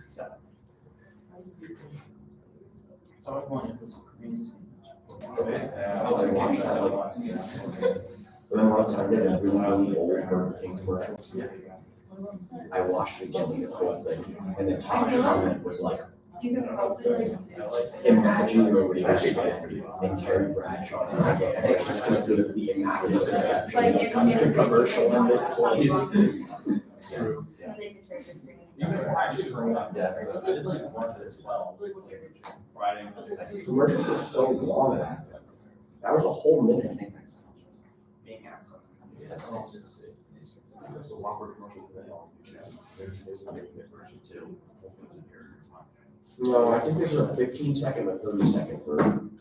Stop. So I wanted was Okay. I watched that and then once I did a really old Burger King commercials. I watched it again, the whole thing, and the top comment was like, imagine you're Reeves and Terry Bradshaw. And it's just gonna be the immaculate reception when it comes to commercial in this place. It's true. I just grew up, yeah, so I just like to watch it as well. Friday. Commercials were so long back then. That was a whole minute. Being absent. There's a longer commercial today on YouTube. There's a version too. No, I think there's a 15-second or 30-second version.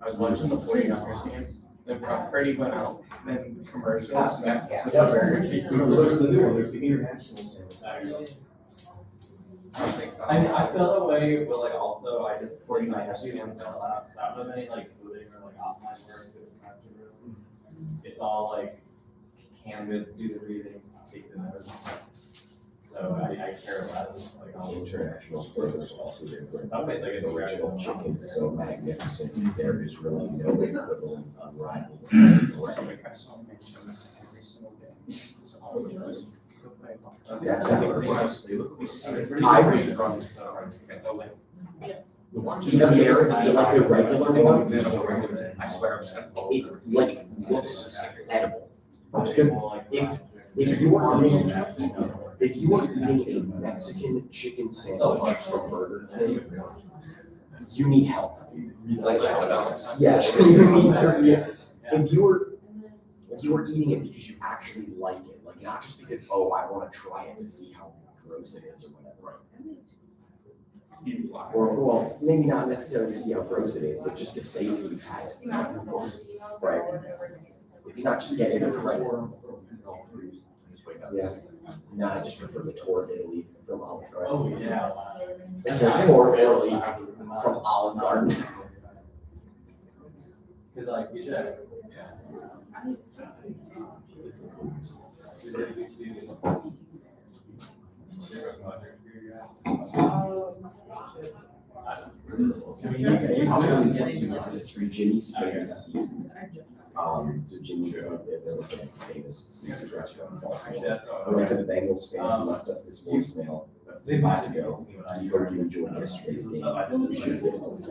I was watching the 49ers game, then Brock Purdy went out, then commercials, next. There's the new one, there's the international sandwich. I mean, I feel that way, but like also I just 49ers fan don't have any like coding or like offline work this semester. It's all like Canvas, do the readings, take the notes. So I care less. Like all International burgers also different. in some ways, like The it's original chicken is so magnificent. There is really no equivalent unrivaled. That's how it works. The American, like the regular one, I swear. it like looks edible. If you are eating a Mexican chicken sandwich from Burger King, you need help. Yes, you need, yeah. If you are eating it because you actually like it, like not just because, oh, I want to try it to see how gross it is or whatever. Or, well, maybe not necessarily to see how gross it is, but just to say that you've had it. Right? If you're not just getting it right. Yeah. No, I just prefer the tour of Italy from Olive Garden. Oh yeah. It's a tour of Italy from Olive Garden. Cause like you just. Jimmy's famous seafood. So Jimmy's is like the famous seafood restaurant in Baltimore. I went to the Bengals fan who left us this voicemail a few years ago. I hope you enjoyed yesterday's game. We should get home.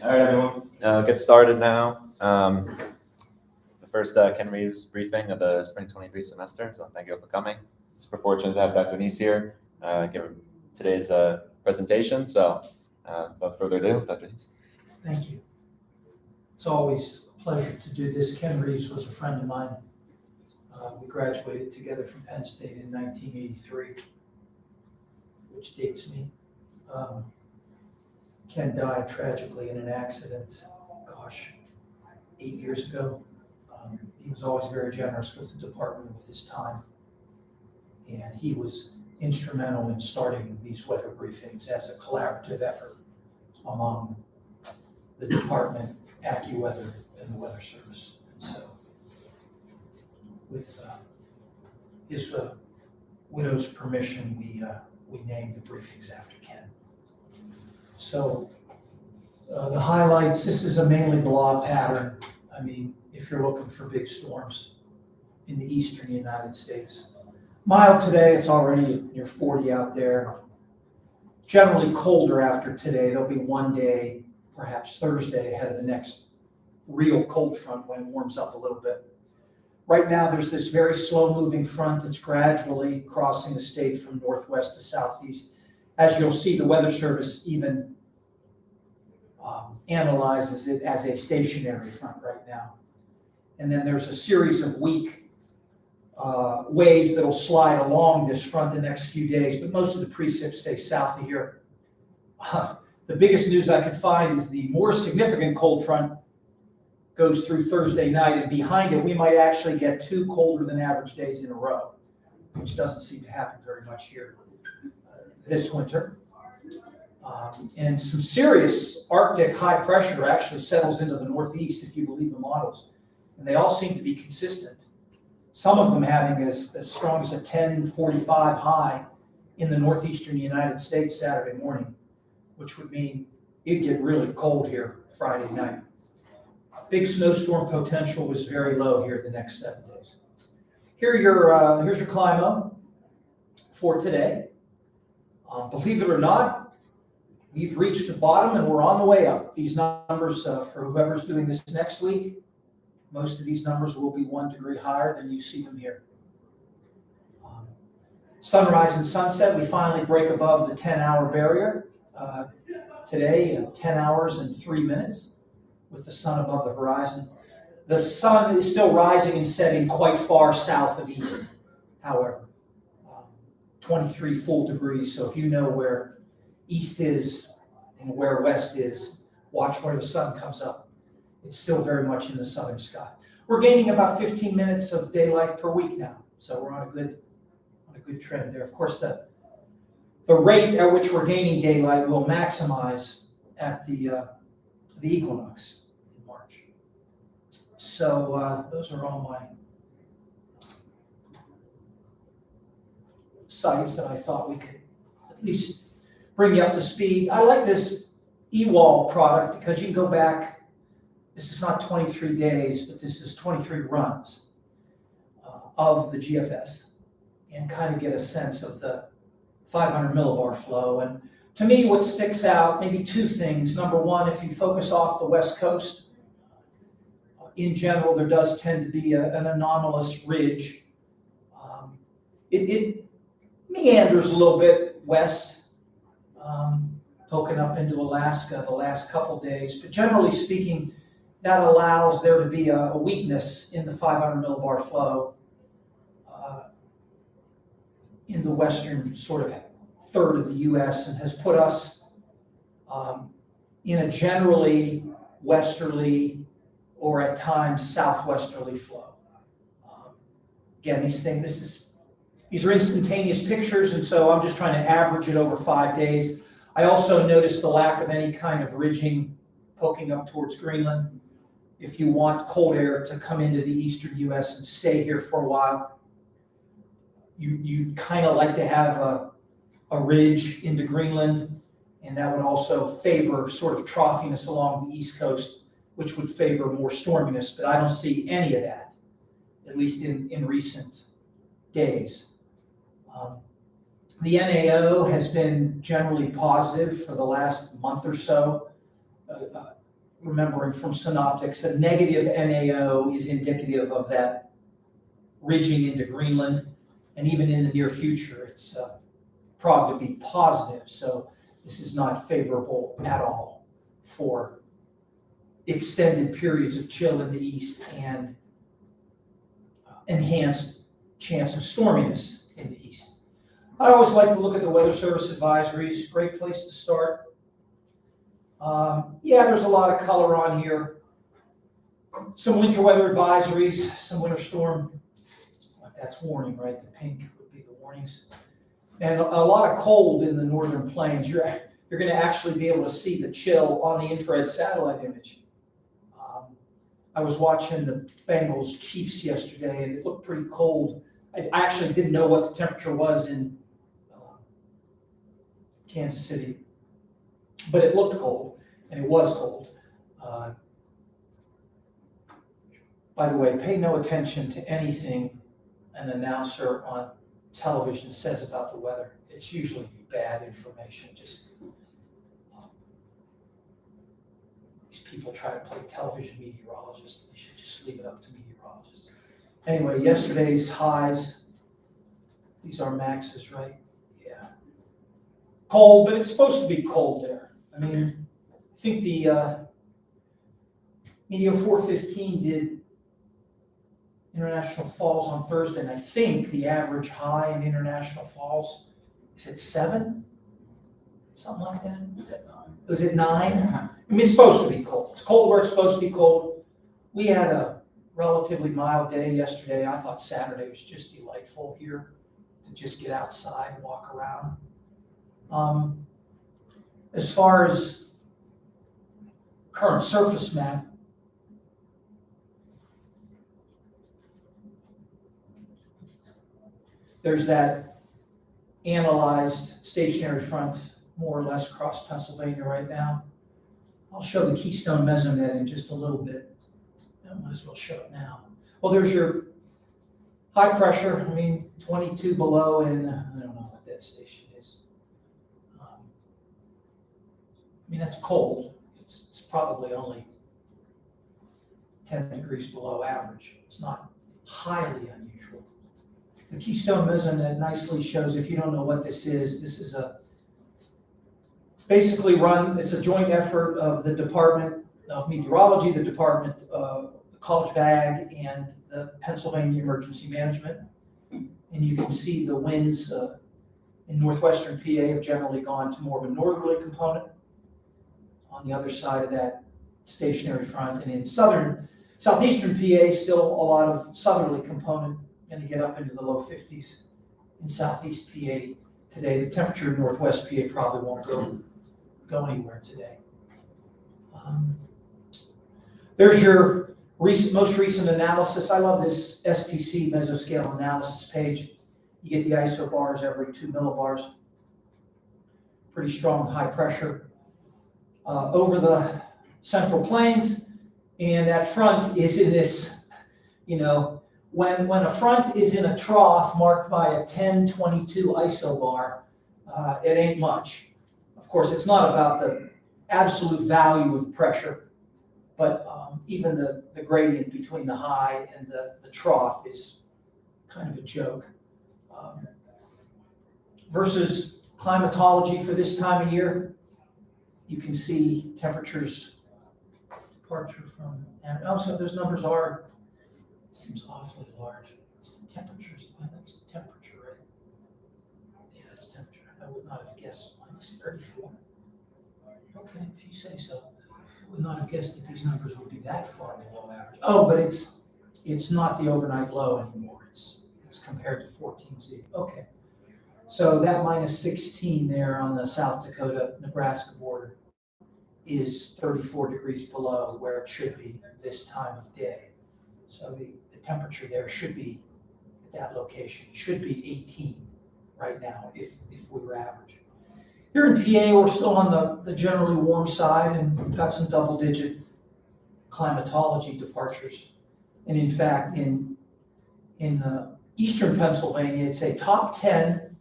All right, everyone, get started now. The first Ken Reeves briefing of the spring 23 semester, so thank you all for coming. Super fortunate to have Dr. Nese here, give today's presentation, so without further ado, Dr. Nese. Thank you. It's always a pleasure to do this. Ken Reeves was a friend of mine. We graduated together from Penn State in 1983, which dates me. Ken died tragically in an accident, 8 years ago. He was always very generous with the department with his time. And he was instrumental in starting these weather briefings as a collaborative effort among the department, AccuWeather, and the Weather Service. And so, with his widow's permission, we named the briefings after Ken. So, the highlights, this is a mainly blah pattern. I mean, if you're looking for big storms in the eastern United States. Mild today, it's already near 40 out there. Generally colder after today. There'll be one day, perhaps Thursday, ahead of the next real cold front when it warms up a little bit. Right now, there's this very slow-moving front that's gradually crossing the state from northwest to southeast. As you'll see, the Weather Service even analyzes it as a stationary front right now. And then there's a series of weak waves that'll slide along this front the next few days, but most of the precip stay south of here. The biggest news I could find is the more significant cold front goes through Thursday night, and behind it we might actually get 2 colder than average days in a row, which doesn't seem to happen very much here this winter. And some serious Arctic high pressure actually settles into the northeast, if you believe the models. And they all seem to be consistent. Some of them having as strong as a 1045 high in the northeastern United States Saturday morning, which would mean it'd get really cold here Friday night. Big snowstorm potential was very low here the next 7 days. Here's your CLIMO for today. Believe it or not, we've reached the bottom and we're on the way up. These numbers for whoever's doing this next week, most of these numbers will be 1 degree higher than you see them here. Sunrise and sunset, we finally break above the 10-hour barrier. Today, 10 hours and 3 minutes with the sun above the horizon. The sun is still rising and setting quite far south of east, however. 23 full degrees, so if you know where east is and where west is, watch where the sun comes up. It's still very much in the southern sky. We're gaining about 15 minutes of daylight per week now, so we're on a good trend there. Of course, the rate at which we're gaining daylight will maximize at the equinox in March. So those are all my sites that I thought we could at least bring you up to speed. I like this E-Wall product because you can go back. This is not 23 days, but this is 23 runs of the GFS and kind of get a sense of the 500 millibar flow. And to me, what sticks out, maybe 2 things. Number one, if you focus off the West Coast, in general, there does tend to be an anomalous ridge. It meanders a little bit west, poking up into Alaska the last couple days. But generally speaking, that allows there to be a weakness in the 500 millibar flow in the western sort of third of the U.S. and has put us in a generally westerly or at times southwesterly flow. Again, these are instantaneous pictures, and so I'm just trying to average it over 5 days. I also noticed the lack of any kind of ridging poking up towards Greenland. If you want cold air to come into the eastern U.S. and stay here for a while, you kind of like to have a ridge into Greenland, and that would also favor sort of troughiness along the east coast, which would favor more storminess, but I don't see any of that, at least in recent days. The NAO has been generally positive for the last month or so. Remembering from synoptics, a negative NAO is indicative of that ridging into Greenland, and even in the near future, it's probably to be positive. So this is not favorable at all for extended periods of chill in the east and enhanced chance of storminess in the east. I always like to look at the Weather Service advisories. Great place to start. Yeah, there's a lot of color on here. Some winter weather advisories, some winter storm. That's warning, right? The pink would be the warnings. And a lot of cold in the northern plains. You're going to actually be able to see the chill on the infrared satellite image. I was watching the Bengals Chiefs yesterday, and it looked pretty cold. I actually didn't know what the temperature was in Kansas City, but it looked cold, and it was cold. By the way, pay no attention to anything an announcer on television says about the weather. It's usually bad information. Just these people try to play television meteorologists. They should just leave it up to meteorologists. Anyway, yesterday's highs, these are maxes, right? Yeah. Cold, but it's supposed to be cold there. I mean, think the Medio 415 did International Falls on Thursday, and I think the average high in International Falls is at 7, something like that. Was it 9? I mean, it's supposed to be cold. It's cold where it's supposed to be cold. We had a relatively mild day yesterday. I thought Saturday was just delightful here to just get outside, walk around. As far as current surface map, there's that analyzed stationary front more or less across Pennsylvania right now. I'll show the Keystone Mesonet in just a little bit. I might as well show it now. Well, there's your high pressure, 22 below, and I don't know what that station is. That's cold. It's probably only 10 degrees below average. It's not highly unusual. The Keystone Mesonet nicely shows, if you don't know what this is basically it's a joint effort of the Department of Meteorology, the Department of College of Ag, and the Pennsylvania Emergency Management. And you can see the winds in northwestern PA have generally gone to more of a northerly component on the other side of that stationary front. And in southeastern PA, still a lot of southerly component, going to get up into the low 50s in southeast PA today. The temperature in northwest PA probably won't go anywhere today. There's your most recent analysis. I love this SPC mesoscale analysis page. You get the isobars every 2 millibars. Pretty strong high pressure over the central plains, and that front is in this, when a front is in a trough marked by a 1022 isobar, it ain't much. Of course, it's not about the absolute value of pressure, but even the gradient between the high and the trough is kind of a joke. Versus climatology for this time of year, you can see temperatures departure from, and also those numbers are, it seems awfully large. Temperatures, that's temperature, right? Yeah, that's temperature. I would not have guessed minus 34. Okay, if you say so. I would not have guessed that these numbers would be that far below average. Oh, but it's not the overnight low anymore. It's compared to 14Z. Okay. So that minus 16 there on the South Dakota-Nebraska border is 34 degrees below where it should be this time of day. So the temperature there should be, at that location, should be 18 right now if we were average. Here in PA, we're still on the generally warm side and got some double-digit climatology departures. And in fact, in eastern Pennsylvania, it's a top 10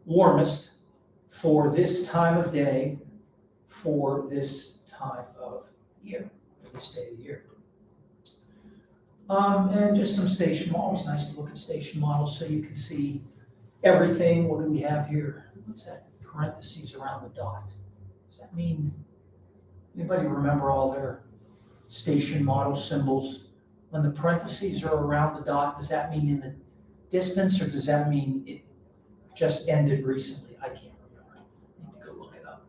warmest for this time of day, for this time of year, for this day of the year. And just some station models. Nice to look at station models so you can see everything. What do we have here? What's that? Parentheses around the dot. Does that mean, anybody remember all their station model symbols? When the parentheses are around the dot, does that mean in the distance, or does that mean it just ended recently? I can't remember. I need to go look it up.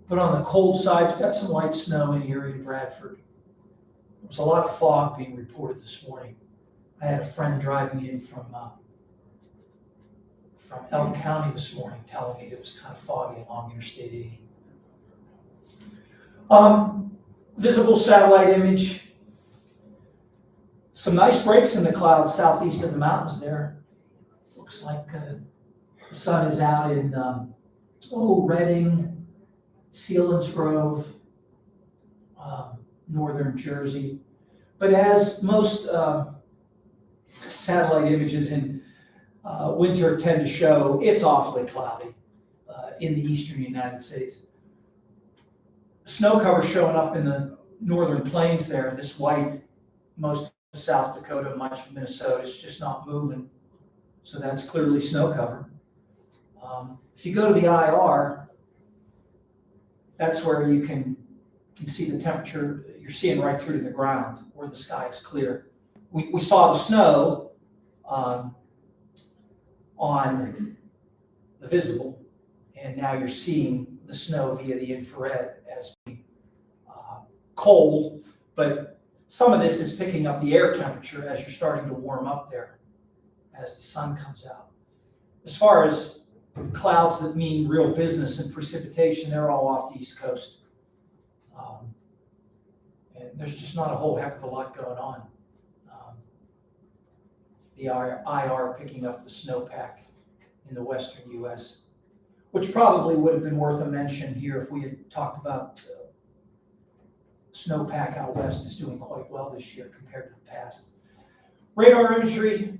But on the cold side, you've got some light snow in Erie and Bradford. There was a lot of fog being reported this morning. I had a friend driving in from Elk County this morning telling me that it was kind of foggy along Interstate 80. Visible satellite image. Some nice breaks in the clouds southeast of the mountains there. Looks like the sun is out in Reading, Selinsgrove, northern Jersey. But as most satellite images in winter tend to show, it's awfully cloudy in the eastern United States. Snow cover showing up in the northern plains there, this white, most of South Dakota, much of Minnesota, is just not moving. So that's clearly snow cover. If you go to the IR, that's where you can can see the temperature, you're seeing right through to the ground where the sky is clear. We saw the snow on the visible, and now you're seeing the snow via the infrared as being cold, but some of this is picking up the air temperature as you're starting to warm up there as the sun comes out. As far as clouds that mean real business and precipitation, they're all off the East Coast. And there's just not a whole heck of a lot going on. The IR picking up the snowpack in the western U.S., which probably would have been worth a mention here if we had talked about snowpack out west is doing quite well this year compared to the past. Radar imagery,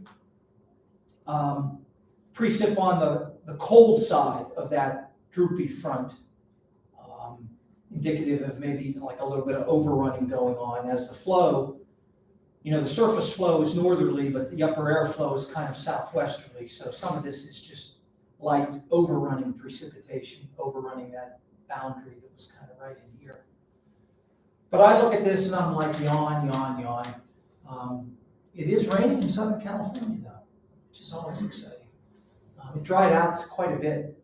precip on the cold side of that droopy front, indicative of maybe like a little bit of overrunning going on as the flow, the surface flow is northerly, but the upper air flow is kind of southwesterly. So some of this is just light overrunning precipitation, overrunning that boundary that was kind of right in here. But I look at this and I'm like, yawn, yawn, yawn. It is raining in Southern California though, which is always exciting. It dried out quite a bit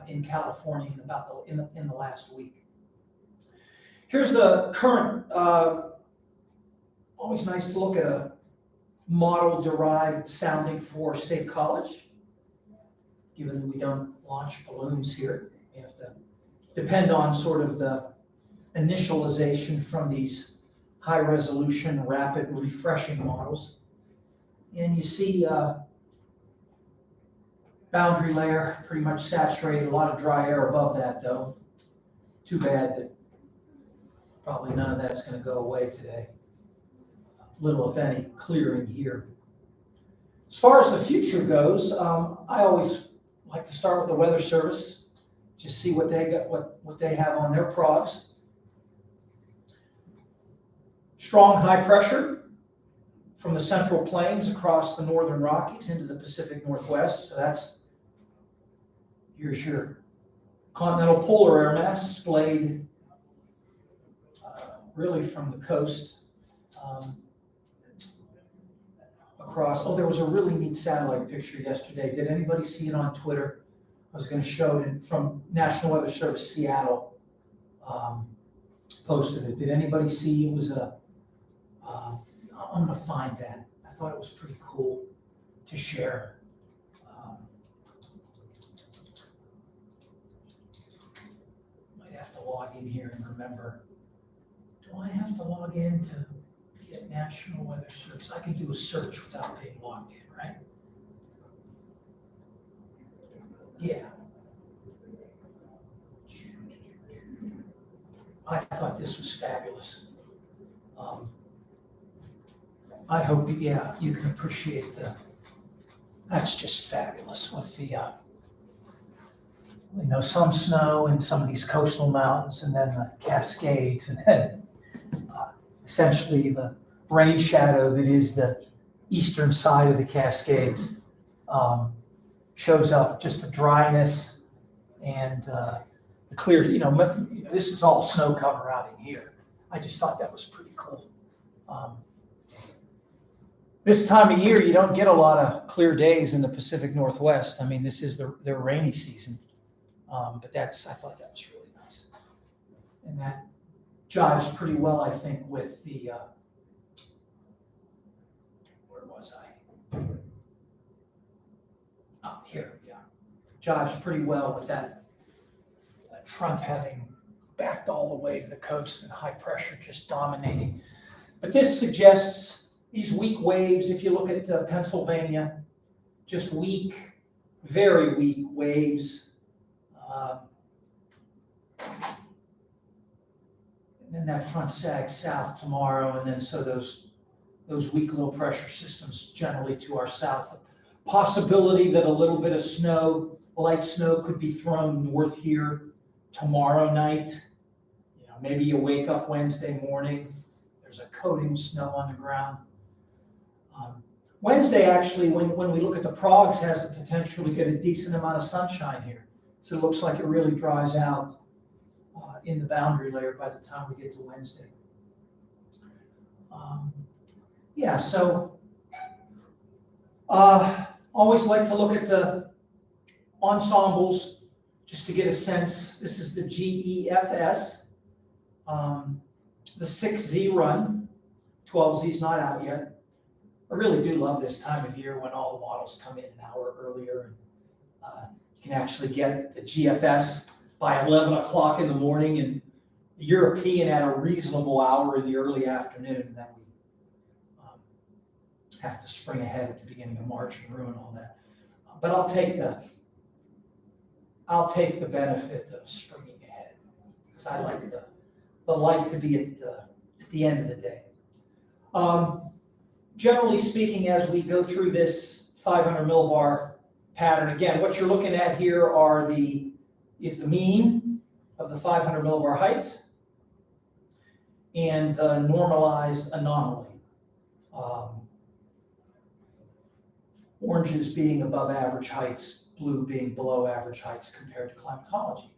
in California in the last week. Here's the current. Always nice to look at a model-derived sounding for State College. Given that we don't launch balloons here, we have to depend on sort of the initialization from these high-resolution, rapid refreshing models. And you see boundary layer pretty much saturated, a lot of dry air above that though. Too bad that probably none of that's going to go away today. Little, if any, clearing here. As far as the future goes, I always like to start with the Weather Service, just see what they got, what they have on their progs. Strong high pressure from the Central Plains across the Northern Rockies into the Pacific Northwest. So here's your continental polar air mass splayed really from the coast. Across. Oh, there was a really neat satellite picture yesterday. Did anybody see it on Twitter? I was going to show it from National Weather Service Seattle. Posted it. Did anybody see? It was I'm going to find that. I thought it was pretty cool to share. Might have to log in here and remember. Do I have to log in to get National Weather Service? I can do a search without being logged in, right? Yeah. I thought this was fabulous. I hope, yeah, you can appreciate that's just fabulous with the, some snow in some of these coastal mountains and then the Cascades and then essentially the rain shadow that is the eastern side of the Cascades shows up, just the dryness and the clear, this is all snow cover out in here. I just thought that was pretty cool. This time of year, you don't get a lot of clear days in the Pacific Northwest. I mean, this is their rainy season. But I thought that was really nice. And that jives pretty well, I think, with the, where was I? Oh, here, yeah. Jives pretty well with that front having backed all the way to the coast and high pressure just dominating. But this suggests these weak waves, if you look at Pennsylvania, just weak, very weak waves. And then that front sags south tomorrow, and then so those weak low pressure systems generally to our south. Possibility that a little bit of snow, light snow, could be thrown north here tomorrow night. Maybe you wake up Wednesday morning, there's a coating of snow on the ground. Wednesday, actually, when we look at the progs, has the potential to get a decent amount of sunshine here. So it looks like it really dries out in the boundary layer by the time we get to Wednesday. Yeah, so always like to look at the ensembles just to get a sense. This is the GEFS, the 6Z run. 12Z is not out yet. I really do love this time of year when all the models come in an hour earlier. You can actually get the GFS by 11 o'clock in the morning and the European at a reasonable hour in the early afternoon. And then we have to spring ahead at the beginning of March and ruin all that. But I'll take the benefit of springing ahead because I like the light to be at the end of the day. Generally speaking, as we go through this 500 millibar pattern, again, what you're looking at here is the mean of the 500 millibar heights and the normalized anomaly. Oranges being above average heights, blue being below average heights compared to climatology.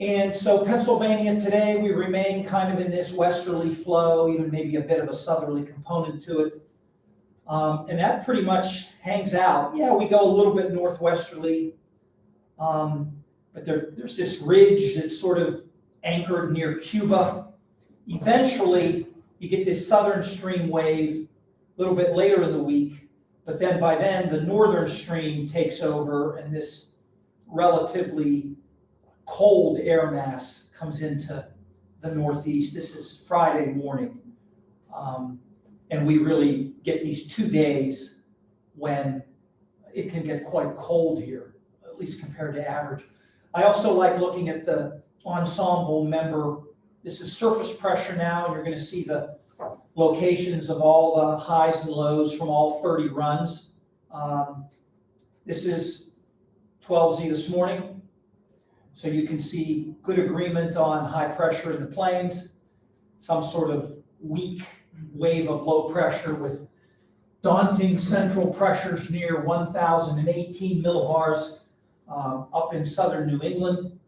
And so Pennsylvania today, we remain kind of in this westerly flow, even maybe a bit of a southerly component to it. And that pretty much hangs out. Yeah, we go a little bit northwesterly, but there's this ridge that's sort of anchored near Cuba. Eventually, you get this southern stream wave a little bit later in the week, but then by then the northern stream takes over and this relatively cold air mass comes into the northeast. This is Friday morning. And we really get these 2 days when it can get quite cold here, at least compared to average. I also like looking at the ensemble member. This is surface pressure now, and you're going to see the locations of all the highs and lows from all 30 runs. This is 12Z this morning. So you can see good agreement on high pressure in the plains, some sort of weak wave of low pressure with daunting central pressures near 1,018 millibars up in southern New England.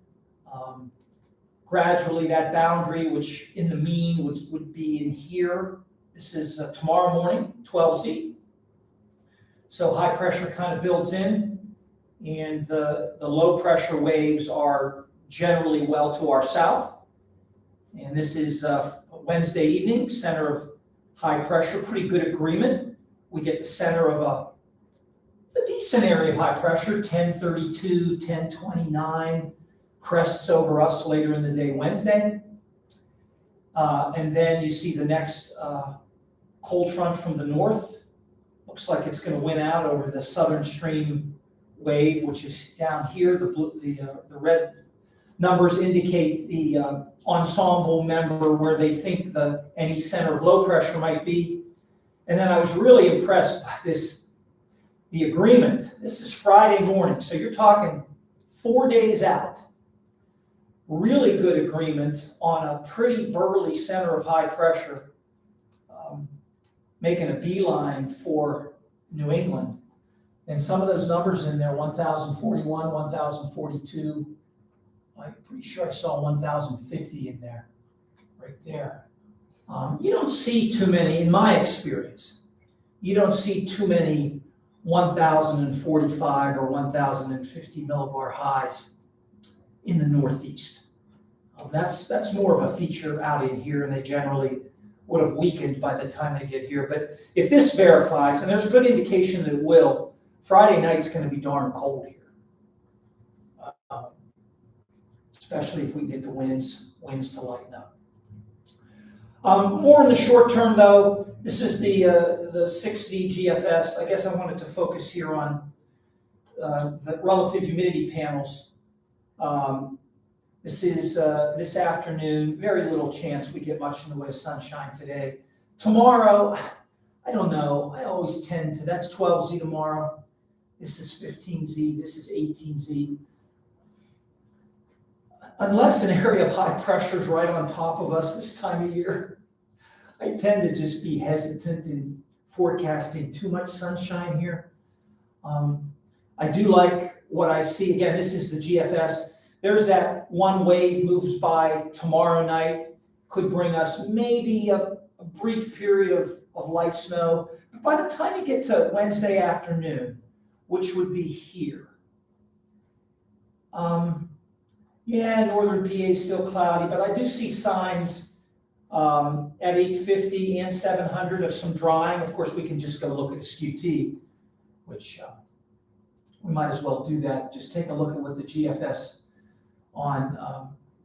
Gradually that boundary, which in the mean would be in here, this is tomorrow morning, 12Z. So high pressure kind of builds in, and the low pressure waves are generally well to our south. And this is Wednesday evening, center of high pressure, pretty good agreement. We get the center of a decent area of high pressure, 1032, 1029, crests over us later in the day Wednesday. And then you see the next cold front from the north. Looks like it's going to win out over the southern stream wave, which is down here. The red numbers indicate the ensemble member where they think any center of low pressure might be. And then I was really impressed by the agreement. This is Friday morning, so you're talking 4 days out. Really good agreement on a pretty burly center of high pressure, making a beeline for New England. And some of those numbers in there, 1,041, 1,042, I'm pretty sure I saw 1,050 in there, right there. You don't see too many, in my experience, you don't see too many 1,045 or 1,050 millibar highs in the Northeast. That's more of a feature out in here, and they generally would have weakened by the time they get here. But if this verifies, and there's good indication that it will, Friday night's going to be darn cold here. Especially if we can get the winds to lighten up. More in the short term, though, this is the 6Z GFS. I guess I wanted to focus here on the relative humidity panels. This is this afternoon. Very little chance we get much in the way of sunshine today. Tomorrow, I don't know. I always tend to. That's 12Z tomorrow. This is 15Z. This is 18Z. Unless an area of high pressure is right on top of us this time of year, I tend to just be hesitant in forecasting too much sunshine here. I do like what I see. Again, this is the GFS. There's that one wave moves by tomorrow night, could bring us maybe a brief period of light snow. By the time you get to Wednesday afternoon, which would be here, yeah, northern PA is still cloudy, but I do see signs at 850 and 700 of some drying. Of course, we can just go look at a SQT, which we might as well do that. Just take a look at what the GFS on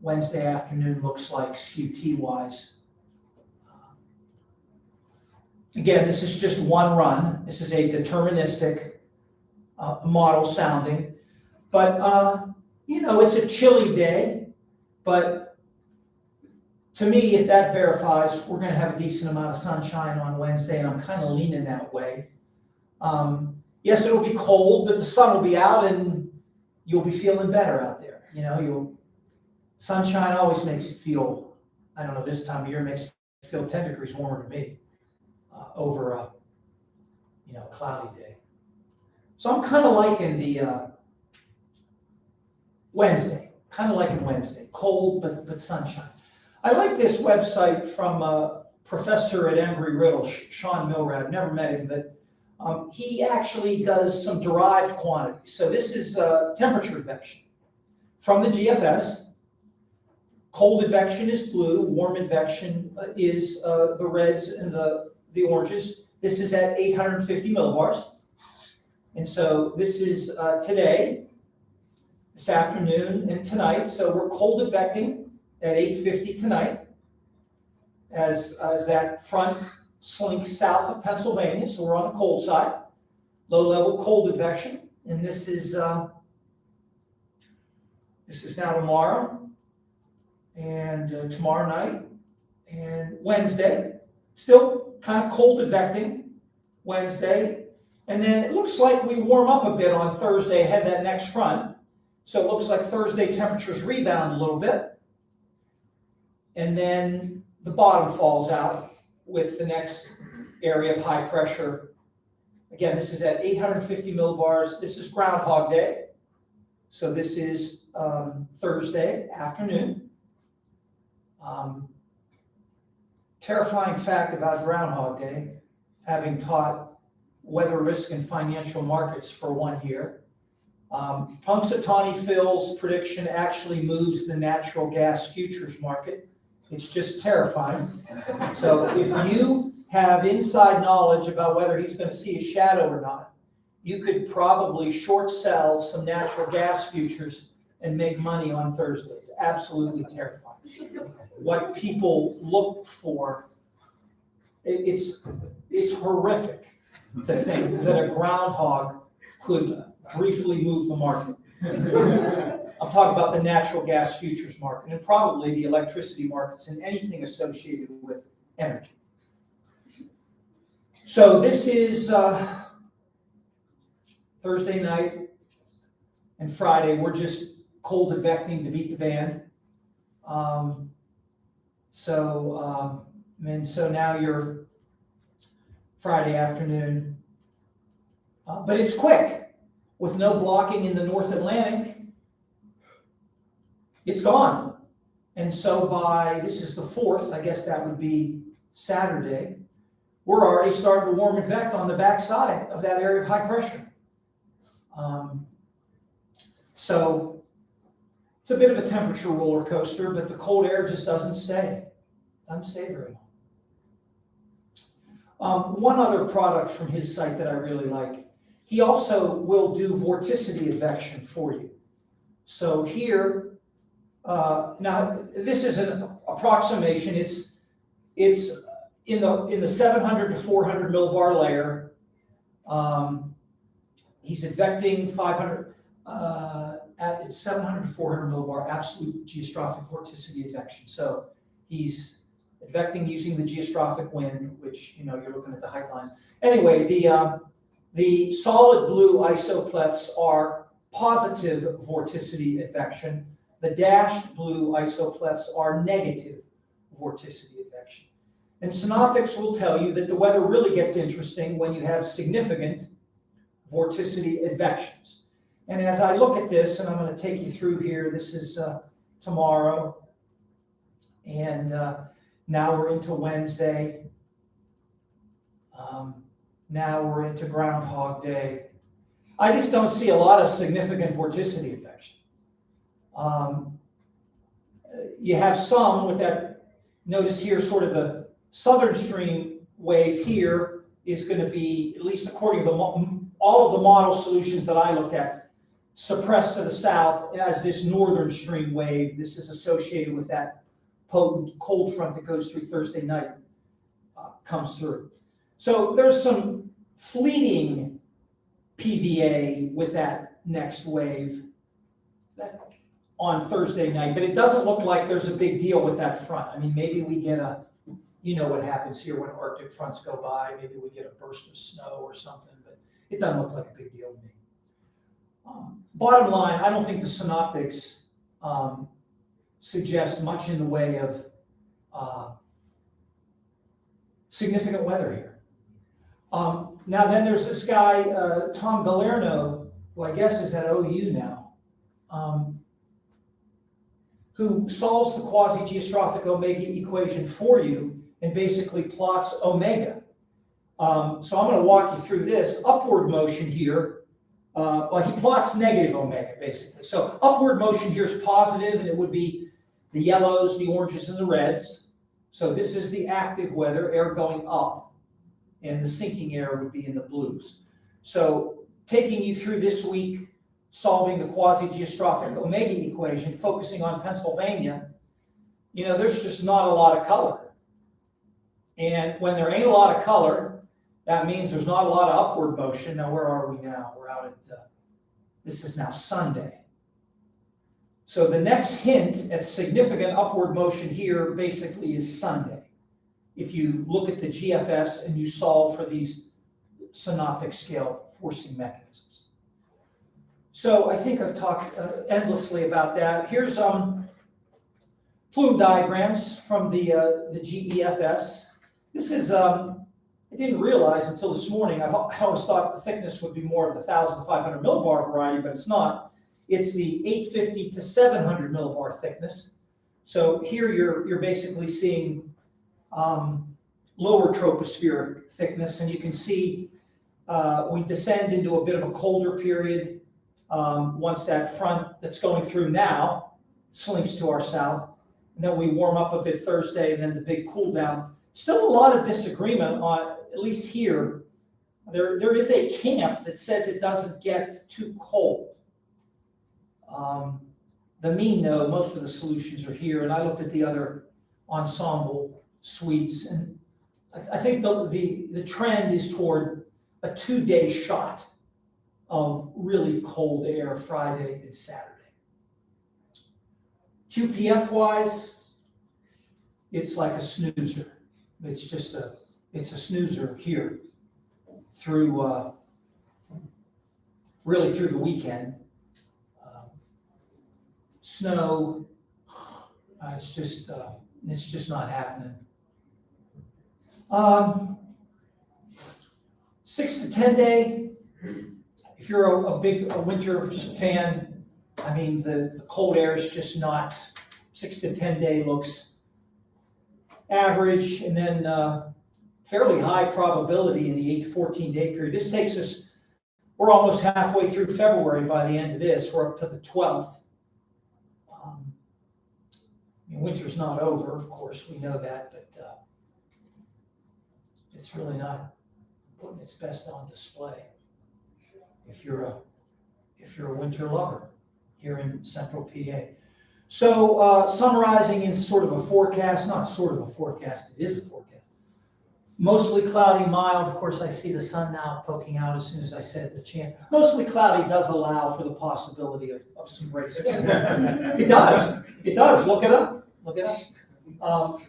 Wednesday afternoon looks like SQT-wise. Again, this is just one run. This is a deterministic model sounding. But, you know, it's a chilly day. But to me, if that verifies, we're going to have a decent amount of sunshine on Wednesday, and I'm kind of leaning that way. Yes, it'll be cold, but the sun will be out, and you'll be feeling better out there. You know, sunshine always makes you feel, I don't know, this time of year makes it feel 10 degrees warmer to me over a, you know, cloudy day. So I'm kind of liking the Wednesday, cold but sunshine. I like this website from a professor at Embry-Riddle, Sean Milrad. Never met him, but he actually does some derived quantities. So this is temperature advection from the GFS. Cold advection is blue, warm advection is the reds and the oranges. This is at 850 millibars. And so this is today, this afternoon, and tonight. So we're cold advecting at 850 tonight as that front slinks south of Pennsylvania. So we're on the cold side, low level cold advection. And this is now tomorrow, and tomorrow night, and Wednesday. Still kind of cold advecting Wednesday. And then it looks like we warm up a bit on Thursday ahead of that next front. So it looks like Thursday temperatures rebound a little bit. And then the bottom falls out with the next area of high pressure. Again, this is at 850 millibars. This is Groundhog Day. So this is Thursday afternoon. Terrifying fact about Groundhog Day, having taught weather risk and financial markets for 1 year. Punxsutawney Phil's prediction actually moves the natural gas futures market. It's just terrifying. So if you have inside knowledge about whether he's going to see a shadow or not, you could probably short sell some natural gas futures and make money on Thursday. It's absolutely terrifying. What people look for, it's horrific to think that a groundhog could briefly move the market. I'm talking about the natural gas futures market and probably the electricity markets and anything associated with energy. So this is Thursday night and Friday. We're just cold advecting to beat the band. So now you're Friday afternoon, but it's quick with no blocking in the North Atlantic. It's gone. And so this is the 4th, I guess that would be Saturday, we're already starting to warm advect on the backside of that area of high pressure. So it's a bit of a temperature roller coaster, but the cold air just doesn't stay very long. One other product from his site that I really like, he also will do vorticity advection for you. So here, now this is an approximation. It's in the 700 to 400 millibar layer. He's advecting 500 at 700 to 400 millibar absolute geostrophic vorticity advection. So he's advecting using the geostrophic wind, which, you know, you're looking at the height lines. Anyway, the solid blue isopleths are positive vorticity advection. The dashed blue isopleths are negative vorticity advection. And synoptics will tell you that the weather really gets interesting when you have significant vorticity advections. And as I look at this, and I'm going to take you through here, this is tomorrow. And now we're into Wednesday. Now we're into Groundhog Day. I just don't see a lot of significant vorticity affection. You have some with that, notice here, sort of the southern stream wave here is going to be, at least according to all of the model solutions that I looked at, suppressed to the south as this northern stream wave. This is associated with that potent cold front that goes through Thursday night, comes through. So there's some fleeting PVA with that next wave on Thursday night, but it doesn't look like there's a big deal with that front. I mean, maybe we get a, you know what happens here when Arctic fronts go by, maybe we get a burst of snow or something, but it doesn't look like a big deal to me. Bottom line, I don't think the synoptics suggest much in the way of significant weather here. Now then there's this guy, Tom Galerno, who I guess is at OU now, who solves the quasi-geostrophic omega equation for you and basically plots omega. So I'm going to walk you through this upward motion here. Well, he plots negative omega, basically. So upward motion here is positive, and it would be the yellows, the oranges, and the reds. So this is the active weather, air going up, and the sinking air would be in the blues. So taking you through this week, solving the quasi-geostrophic omega equation, focusing on Pennsylvania, you know, there's just not a lot of color. And when there ain't a lot of color, that means there's not a lot of upward motion. Now, where are we now? We're out at, this is now Sunday. So the next hint at significant upward motion here basically is Sunday. If you look at the GFS and you solve for these synoptic scale forcing mechanisms. So I think I've talked endlessly about that. Here's plume diagrams from the GEFS. This is, I didn't realize until this morning, I always thought the thickness would be more of the 1,500 millibar variety, but it's not. It's the 850 to 700 millibar thickness. So here you're basically seeing lower tropospheric thickness, and you can see we descend into a bit of a colder period once that front that's going through now slinks to our south, and then we warm up a bit Thursday, and then the big cool down. Still a lot of disagreement on, at least here, there is a camp that says it doesn't get too cold. The mean, though, most of the solutions are here, and I looked at the other ensemble suites, and I think the trend is toward a 2-day shot of really cold air Friday and Saturday. QPF-wise, it's like a snoozer. It's just it's a snoozer here through really through the weekend. Snow, it's just not happening. 6 to 10 day. If you're a big winter fan, I mean the cold air is just not. 6 to 10 day looks average, and then fairly high probability in the 8 to 14 day period. This takes us, we're almost halfway through February by the end of this. We're up to the 12th. I mean, winter's not over, of course, we know that, but it's really not putting its best on display if you're a winter lover here in central PA. So summarizing in sort of a forecast, not sort of a forecast, it is a forecast. Mostly cloudy, mild. Of course, I see the sun now poking out as soon as I said the chance. Mostly cloudy does allow for the possibility of some breaks. It does. It does. Look it up. Look it up.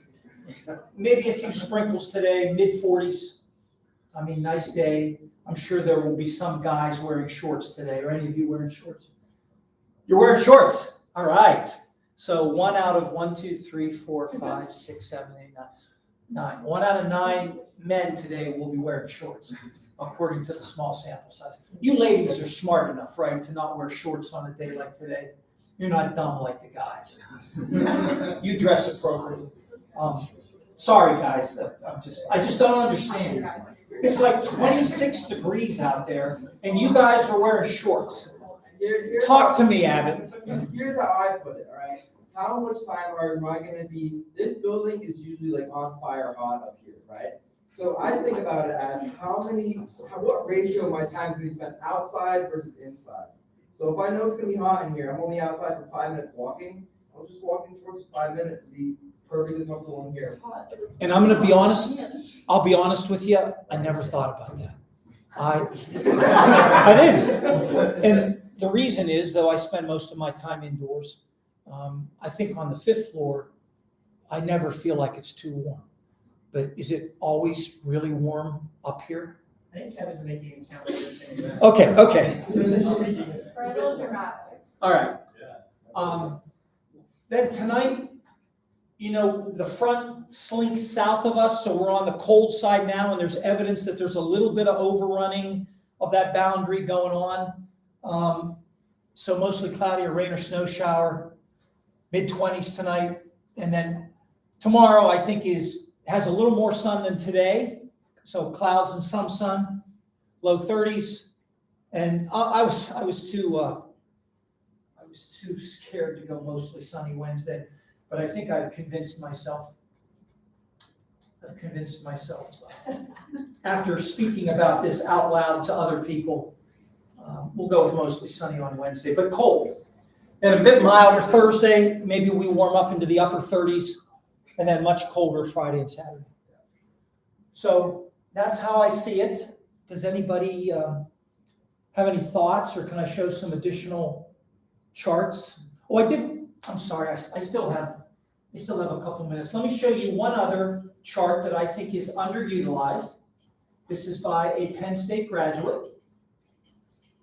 Maybe a few sprinkles today, mid-40s. I mean, nice day. I'm sure there will be some guys wearing shorts today. Are any of you wearing shorts? You're wearing shorts. All right. So 1 out of 1, 2, 3, 4, 5, 6, 7, 8, 9. 1 out of 9 men today will be wearing shorts. according to the small sample size. You ladies are smart enough, right, to not wear shorts on a day like today. You're not dumb like the guys. You dress appropriately. Sorry, guys, I just don't understand. It's like 26 degrees out there, and you guys are wearing shorts. Talk to me, Abbott. Here's how I put it, all right? How much time am I gonna be, this building is usually like on fire hot up here, right? So I think about it as what ratio of my time is gonna be spent outside versus inside. So if I know it's gonna be hot in here, I'm only outside for 5 minutes walking, I'll just walk in shorts for 5 minutes and be perfectly comfortable in here. And I'm gonna be honest, I'll be honest with you, I never thought about that. I didn't. And the reason is, though I spend most of my time indoors, I think on the 5th floor, I never feel like it's too warm. But is it always really warm up here? I think Kevin's making it sound like this thing. Okay. For a little dramatic. All right. Then tonight, the front slinks south of us, so we're on the cold side now, and there's evidence that there's a little bit of overrunning of that boundary going on. So mostly cloudy, or rain or snow shower, mid-20s tonight. And then tomorrow, I think, has a little more sun than today. So clouds and some sun, low 30s. And I was too scared to go mostly sunny Wednesday, but I think I've convinced myself after speaking about this out loud to other people, we'll go with mostly sunny on Wednesday, but cold. And a bit milder Thursday, maybe we warm up into the upper 30s, and then much colder Friday and Saturday. So that's how I see it. Does anybody have any thoughts, or can I show some additional charts? Oh, I'm sorry, I still have a couple minutes. Let me show you one other chart that I think is underutilized. This is by a Penn State graduate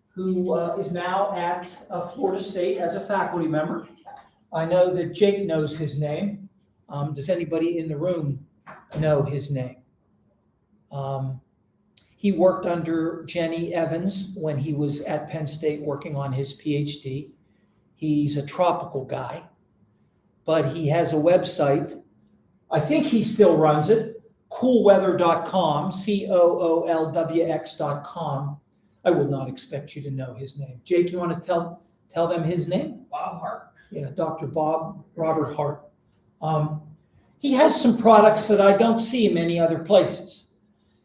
who is now at Florida State as a faculty member. I know that Jake knows his name. Does anybody in the room know his name? He worked under Jenny Evans when he was at Penn State working on his PhD. He's a tropical guy, but he has a website. I think he still runs it, coolweather.com, COOLWX.com. I would not expect you to know his name. Jake, you want to tell them his name? Bob Hart. Yeah, Dr. Robert Hart. He has some products that I don't see in many other places.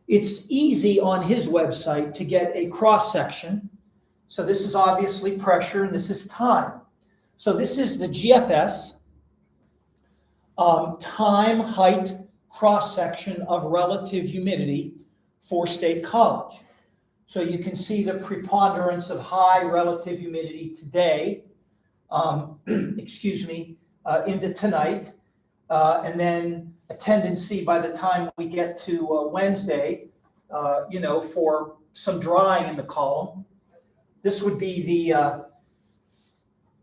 It's easy on his website to get a cross-section. So this is obviously pressure, and this is time. So this is the GFS, time, height, cross-section of relative humidity for State College. So you can see the preponderance of high relative humidity today, into tonight, and then a tendency by the time we get to Wednesday, for some drying in the column. This would be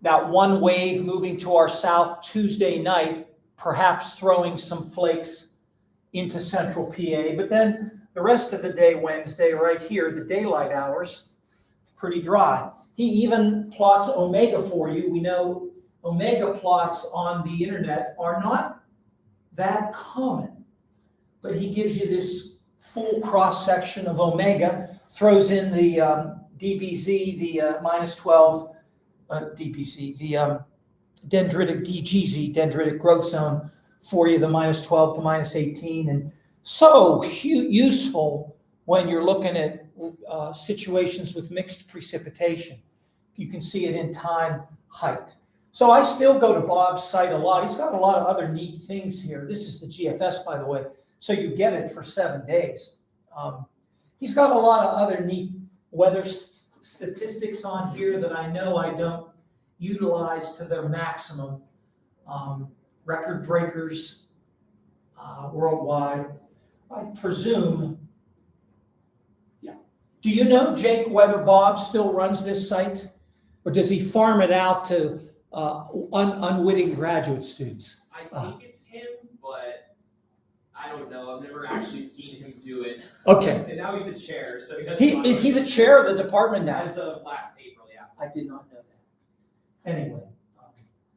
that one wave moving to our south Tuesday night, perhaps throwing some flakes into central PA, but then the rest of the day Wednesday right here, the daylight hours, pretty dry. He even plots omega for you. We know omega plots on the internet are not that common, but he gives you this full cross-section of omega, throws in the DBZ, the minus 12 DBZ, the dendritic DGZ, dendritic growth zone for you, the minus 12 to minus 18, and so useful when you're looking at situations with mixed precipitation. You can see it in time, height. So I still go to Bob's site a lot. He's got a lot of other neat things here. This is the GFS, by the way, so you get it for 7 days. He's got a lot of other neat weather statistics on here that I know I don't utilize to their maximum. Record breakers worldwide. I presume, yeah. Do you know, Jake, whether Bob still runs this site? Or does he farm it out to unwitting graduate students? I think it's him, but I I don't know. I've never actually seen him do it. Okay. And now he's the chair, so he doesn't. Is he the chair of the department now? As of last April, yeah. I did not know that. Anyway,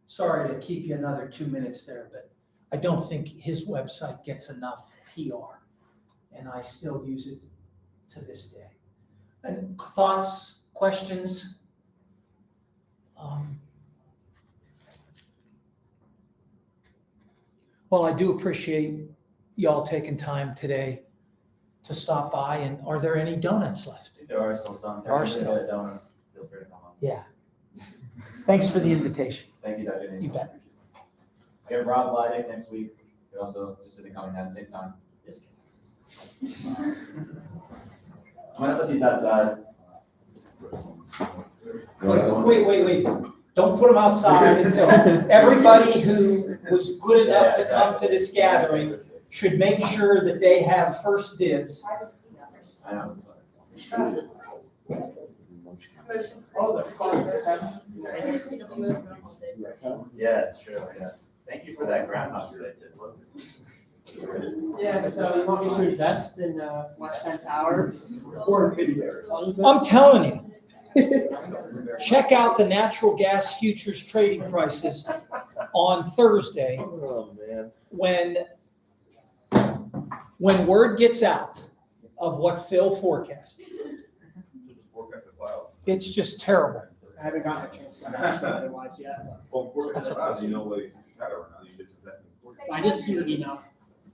sorry to keep you another 2 minutes there, but I don't think his website gets enough PR, and I still use it to this day. And thoughts, questions? Well, I do appreciate y'all taking time today to stop by, and are there any donuts left? There are still some. There are If you still. get a donut, feel free to come on. Yeah. Thanks for the invitation. Thank you, Dr. Nese. You bet. We have Rob Leidick next week. You're also interested in coming at the same time. Yes. I'm gonna put these outside. Wait. Don't put them outside until everybody who was good enough to come to this gathering should make sure that they have first dibs. I know. Oh, the funds, that's nice. Yeah, it's true, yeah. Thank you for that Groundhog Day tip. Yeah, so you want me to invest in, West Tower? Or maybe I'm telling you, check out the natural gas futures trading prices on Thursday Oh, man. when word gets out of what Phil forecasted. It's just terrible. I haven't gotten a chance to invest otherwise yet. I did see the email.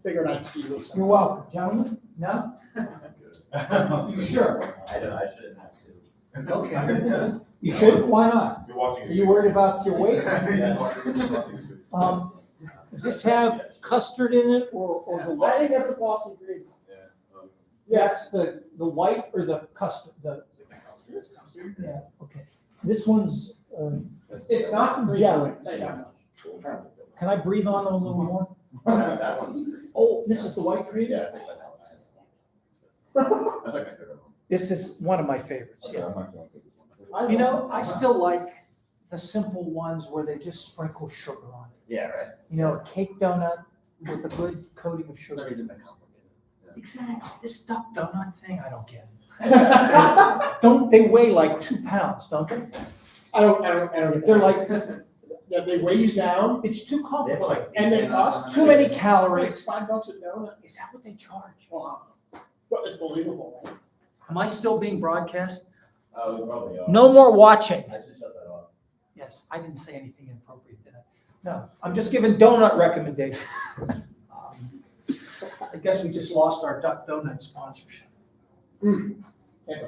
Figured I'd see you. You're welcome, gentlemen. No? You sure? I shouldn't have to. Okay. You should? Why not? You're watching. Are you worried about your weight? Yes. Does this have custard in it or the I white? think that's a Boston green. That's the white or the custard? Yeah, okay. This one's, It's not green. Jelly. I'll tell you that much. can I breathe on it a little more? That one's great. Oh, this is the white cream? Yeah, it's like that one. That's like my favorite one. This is one of my favorites, yeah. I You love know, I still like the simple ones where they just sprinkle sugar on it. Yeah, right? You know, a cake donut with a good coating of There's no sugar. reason to complicate it. Exactly. This duck donut thing, I don't get it. Don't, they weigh like 2 pounds, don't they? I don't get They're that. like, Yeah, they weigh you down, it's too complicated. and they cost Too many It's calories. $5 a donut. Is that what they charge? Wow. But it's believable, right? Am I still being broadcast? Oh, we probably are. No more watching. I should shut that off. Yes, I didn't say anything inappropriate, did I? No, I'm just giving donut recommendations. I guess we just lost our duck donut sponsorship.